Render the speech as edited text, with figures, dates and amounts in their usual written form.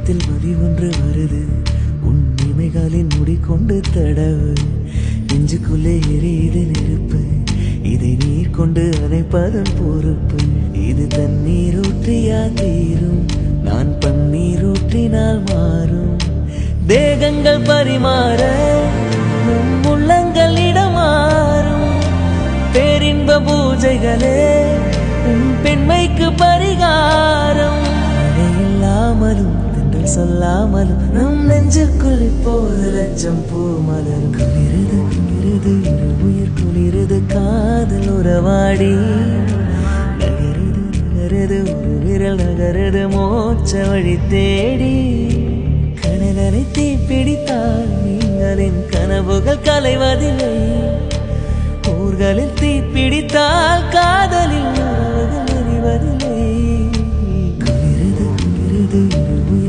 இதயத்தில் வலி ஒன்று வருது, உன் இமைகளின் முடிக்கொண்டு தடவு. நெஞ்சுக்குள்ளே எரியுது நெருப்பு, இதை நீர் கொண்டு அணைப்பதன் பொறுப்பு. இது தண்ணீர் ஊற்றியா தீரும், நான் பன்னீர் ஊற்றினால் மாறும். தேகங்கள் பரிமாற நம் உள்ளங்கள் இடமாறும். பேரின்ப பூஜைகளே உன் பெண்மைக்கு பரிகாரம். மழை இல்லாமலும் தென்றல் சொல்லாமலும் நம் நெஞ்சுக்குள் இப்போது லட்சம் பூ மலரும். குளிருது குளிருது இரு உயிர் குளிருது, காதல் உறவாடி நகருது நகருது ஒரு விரல் நகருது மோட்ச வழி தேடி. கடலரை தீப்பிடித்தால் நீங்களின் கனவுகள் கலைவதில்லை, ஊர்களில் தீப்பிடித்தால் காதலில் உறவுகள் அறிவதில்லை. குளிருது குளிருது இரு